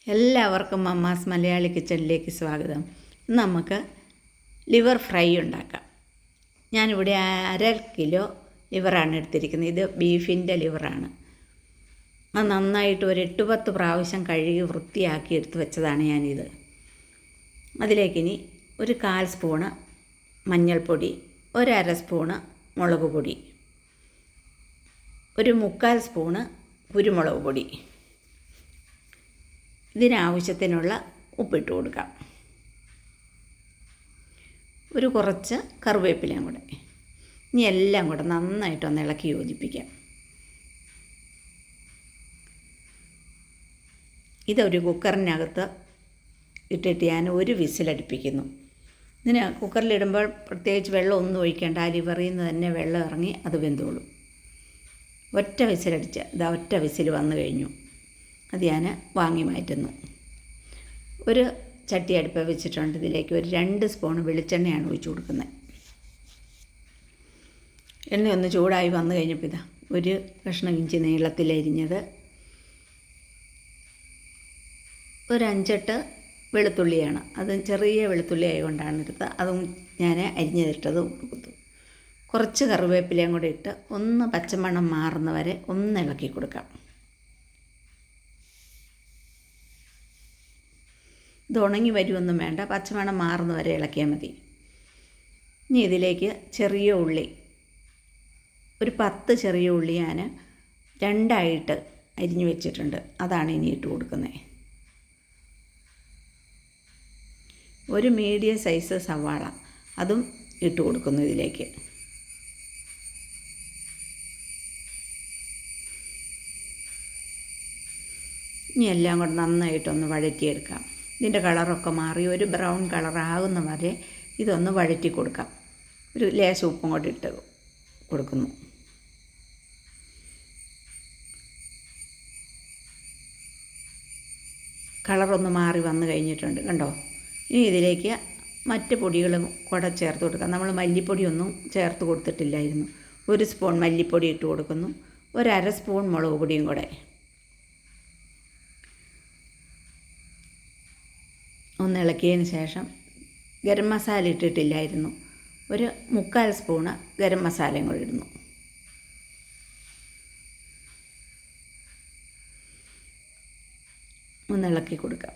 എല്ലാവർക്കും മമ്മാസ് മലയാളി കിച്ചണിലേക്ക് സ്വാഗതം. നമുക്ക് ലിവർ ഫ്രൈ ഉണ്ടാക്കാം. ഞാനിവിടെ 1/2 കിലോ ലിവറാണ് എടുത്തിരിക്കുന്നത്. ഇത് ബീഫിൻ്റെ ലിവറാണ്. അത് നന്നായിട്ട് ഒരു 8-10 പ്രാവശ്യം കഴുകി വൃത്തിയാക്കി എടുത്ത് വെച്ചതാണ് ഞാനിത്. അതിലേക്കിനി ഒരു 1/4 സ്പൂണ് മഞ്ഞൾപ്പൊടി, 1/2 സ്പൂണ് മുളക് പൊടി, ഒരു 3/4 സ്പൂണ് കുരുമുളക് പൊടി, ഇതിനാവശ്യത്തിനുള്ള ഉപ്പിട്ട് കൊടുക്കാം. ഒരു കുറച്ച് കറിവേപ്പിലയും കൂടെ. ഇനി എല്ലാം കൂടെ നന്നായിട്ടൊന്ന് ഇളക്കി യോജിപ്പിക്കാം. ഇതൊരു കുക്കറിനകത്ത് ഇട്ടിട്ട് ഞാൻ ഒരു വിസിലടുപ്പിക്കുന്നു. ഇതിന് കുക്കറിലിടുമ്പോൾ പ്രത്യേകിച്ച് വെള്ളം ഒന്നും ഒഴിക്കേണ്ട. ആ ലിവറിൽ നിന്ന് തന്നെ വെള്ളം ഇറങ്ങി അത് വെന്തോളും. ഒറ്റ വിസിലടിച്ച് ഇതാ ഒറ്റ വിസിൽ വന്നു കഴിഞ്ഞു. അത് ഞാൻ വാങ്ങി മാറ്റുന്നു. ഒരു ചട്ടി അടുപ്പ് വെച്ചിട്ടുണ്ട്. ഇതിലേക്ക് ഒരു 2 സ്പൂൺ വെളിച്ചെണ്ണയാണ് ഒഴിച്ചു കൊടുക്കുന്നത്. എണ്ണ ഒന്ന് ചൂടായി വന്നു കഴിഞ്ഞപ്പോൾ ഇതാ ഒരു കഷ്ണം ഇഞ്ചി നീളത്തിലരിഞ്ഞത്, ഒരു 5-8 വെളുത്തുള്ളിയാണ്. അത് ചെറിയ വെളുത്തുള്ളി ആയതുകൊണ്ടാണ് എടുത്തത്. അതും ഞാൻ അരിഞ്ഞതിട്ടത് കൊടുത്തു. കുറച്ച് കറിവേപ്പിലയും കൂടെ ഇട്ട് ഒന്ന് പച്ചമണം മാറുന്ന വരെ ഒന്ന് ഇളക്കി കൊടുക്കാം. ഇത് ഉണങ്ങി വരുമൊന്നും വേണ്ട, പച്ചമണം മാറുന്ന വരെ ഇളക്കിയാൽ മതി. ഇനി ഇതിലേക്ക് ചെറിയ ഉള്ളി, ഒരു 10 ചെറിയ ഉള്ളി ഞാൻ 2ആയിട്ട് അരിഞ്ഞു വെച്ചിട്ടുണ്ട്. അതാണ് ഇനി ഇട്ട് കൊടുക്കുന്നത്. ഒരു മീഡിയം സൈസ് സവാള, അതും ഇട്ട് കൊടുക്കുന്നു ഇതിലേക്ക്. ഇനി എല്ലാം കൂടെ നന്നായിട്ടൊന്ന് വഴറ്റിയെടുക്കാം. ഇതിൻ്റെ കളറൊക്കെ മാറി ഒരു ബ്രൗൺ കളറാകുന്ന വരെ ഇതൊന്ന് വഴറ്റി കൊടുക്കാം. ഒരു ലേശം ഉപ്പും കൂടെ ഇട്ട് കൊടുക്കുന്നു. കളറൊന്ന് മാറി വന്നു കഴിഞ്ഞിട്ടുണ്ട്, കണ്ടോ. ഇനി ഇതിലേക്ക് മറ്റ് പൊടികളും കൂടെ ചേർത്ത് കൊടുക്കാം. നമ്മൾ മല്ലിപ്പൊടിയൊന്നും ചേർത്ത് കൊടുത്തിട്ടില്ലായിരുന്നു. 1 സ്പൂൺ മല്ലിപ്പൊടി ഇട്ട് കൊടുക്കുന്നു, 1/2 സ്പൂൺ മുളക് പൊടിയും കൂടെ. ഒന്ന് ഇളക്കിയതിന് ശേഷം ഗരം മസാല ഇട്ടിട്ടില്ലായിരുന്നു, ഒരു 3/4 സ്പൂണ് ഗരം മസാലയും കൂടി ഇടുന്നു. ഒന്ന് ഇളക്കി കൊടുക്കാം.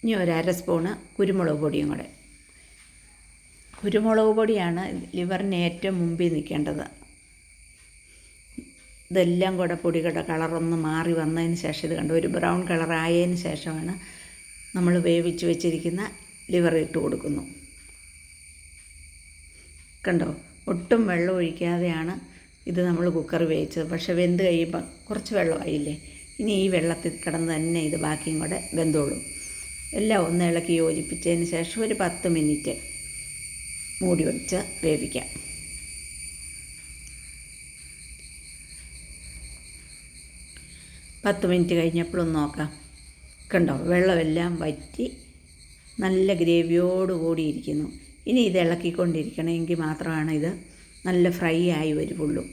ഇനി 1/2 സ്പൂണ് കുരുമുളക് പൊടിയും കൂടെ. കുരുമുളക് പൊടിയാണ് ലിവറിന് ഏറ്റവും മുമ്പിൽ നിൽക്കേണ്ടത്. ഇതെല്ലാം കൂടെ പൊടികളുടെ കളറൊന്ന് മാറി വന്നതിന് ശേഷം ഇത് കണ്ടോ ഒരു ബ്രൗൺ കളറായതിന് ശേഷമാണ് നമ്മൾ വേവിച്ച് വെച്ചിരിക്കുന്ന ലിവർ ഇട്ട് കൊടുക്കുന്നു. കണ്ടോ, ഒട്ടും വെള്ളം ഒഴിക്കാതെയാണ് ഇത് നമ്മൾ കുക്കർ വേവിച്ചത്. പക്ഷേ വെന്ത് കഴിയുമ്പോൾ കുറച്ച് വെള്ളമായില്ലേ, ഇനി ഈ വെള്ളത്തിൽ കിടന്ന് തന്നെ ഇത് ബാക്കിയും കൂടെ വെന്തോളും. എല്ലാം ഒന്ന് ഇളക്കി യോജിപ്പിച്ചതിന് ശേഷം ഒരു 10 മിനിറ്റ് മൂടി വെച്ച് വേവിക്കാം. പത്ത് മിനിറ്റ് കഴിഞ്ഞപ്പോഴൊന്ന് നോക്കാം. കണ്ടോ, വെള്ളമെല്ലാം വറ്റി നല്ല ഗ്രേവിയോടുകൂടി ഇരിക്കുന്നു. ഇനി ഇത് ഇളക്കിക്കൊണ്ടിരിക്കണമെങ്കിൽ മാത്രമാണ് ഇത് നല്ല ഫ്രൈ ആയി വരുള്ളൂ.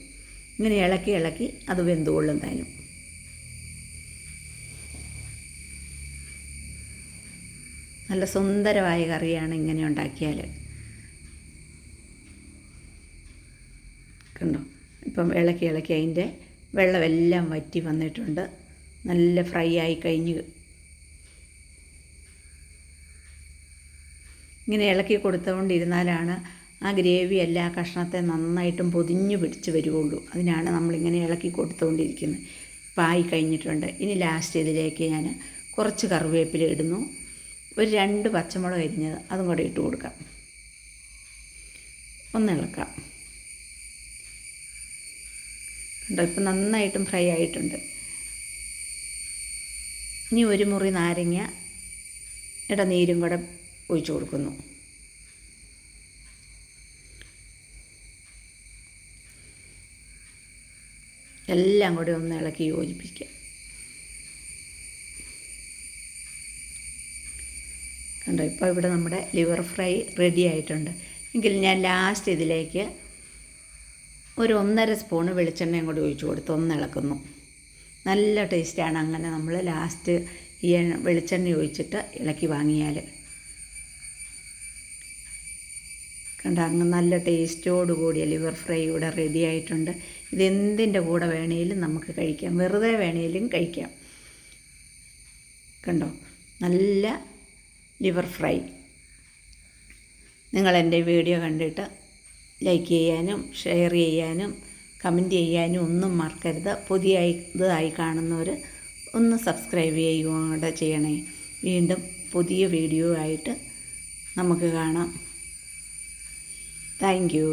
ഇങ്ങനെ ഇളക്കി അത് വെന്തുകൊള്ളും താനും. നല്ല സുന്ദരമായ കറിയാണ് ഇങ്ങനെ ഉണ്ടാക്കിയാൽ. കണ്ടോ, ഇപ്പം ഇളക്കി അതിൻ്റെ വെള്ളമെല്ലാം വറ്റി വന്നിട്ടുണ്ട്. നല്ല ഫ്രൈ ആയി കഴിഞ്ഞ് ഇങ്ങനെ ഇളക്കി കൊടുത്തുകൊണ്ടിരുന്നാലാണ് ആ ഗ്രേവി എല്ലാ കഷ്ണത്തെ നന്നായിട്ടും പൊതിഞ്ഞു പിടിച്ച് വരുള്ളൂ. അതിനാണ് നമ്മളിങ്ങനെ ഇളക്കി കൊടുത്തുകൊണ്ടിരിക്കുന്നത്. ഇപ്പോൾ ആയി കഴിഞ്ഞിട്ടുണ്ട്. ഇനി ലാസ്റ്റ് ഇതിലേക്ക് ഞാൻ കുറച്ച് കറിവേപ്പില ഇടുന്നു, ഒരു 2 പച്ചമുളക് അരിഞ്ഞത് അതും കൂടെ ഇട്ട് കൊടുക്കാം. ഒന്ന് ഇളക്കാം. കണ്ടോ, ഇപ്പം നന്നായിട്ടും ഫ്രൈ ആയിട്ടുണ്ട്. ഇനി ഒരു മുറി നാരങ്ങയുടെ നീരും കൂടെ ഒഴിച്ചു കൊടുക്കുന്നു. എല്ലാം കൂടി ഒന്ന് ഇളക്കി യോജിപ്പിക്കാം. കണ്ടോ, ഇപ്പോൾ ഇവിടെ നമ്മുടെ ലിവർ ഫ്രൈ റെഡി ആയിട്ടുണ്ട്. എങ്കിൽ ഞാൻ ലാസ്റ്റ് ഇതിലേക്ക് ഒരു 1.5 സ്പൂണ് വെളിച്ചെണ്ണയും കൂടി ഒഴിച്ചു കൊടുത്ത് ഒന്ന് ഇളക്കുന്നു. നല്ല ടേസ്റ്റാണ് അങ്ങനെ നമ്മൾ ലാസ്റ്റ് ഈ വെളിച്ചെണ്ണ ഒഴിച്ചിട്ട് ഇളക്കി വാങ്ങിയാൽ. കണ്ട, അങ്ങ് നല്ല ടേസ്റ്റോട് കൂടിയ ലിവർ ഫ്രൈ ഇവിടെ റെഡി ആയിട്ടുണ്ട്. ഇതെന്തിൻ്റെ കൂടെ വേണേലും നമുക്ക് കഴിക്കാം, വെറുതെ വേണേലും കഴിക്കാം. കണ്ടോ, നല്ല ലിവർ ഫ്രൈ. നിങ്ങളെൻ്റെ വീഡിയോ കണ്ടിട്ട് ലൈക്ക് ചെയ്യാനും ഷെയർ ചെയ്യാനും കമൻറ്റ് ചെയ്യാനും ഒന്നും മറക്കരുത്. പുതിയതായി കാണുന്നവർ ഒന്ന് സബ്സ്ക്രൈബ് ചെയ്യുകയും കൂടെ ചെയ്യണേ. വീണ്ടും പുതിയ വീഡിയോ ആയിട്ട് നമുക്ക് കാണാം. Thank you.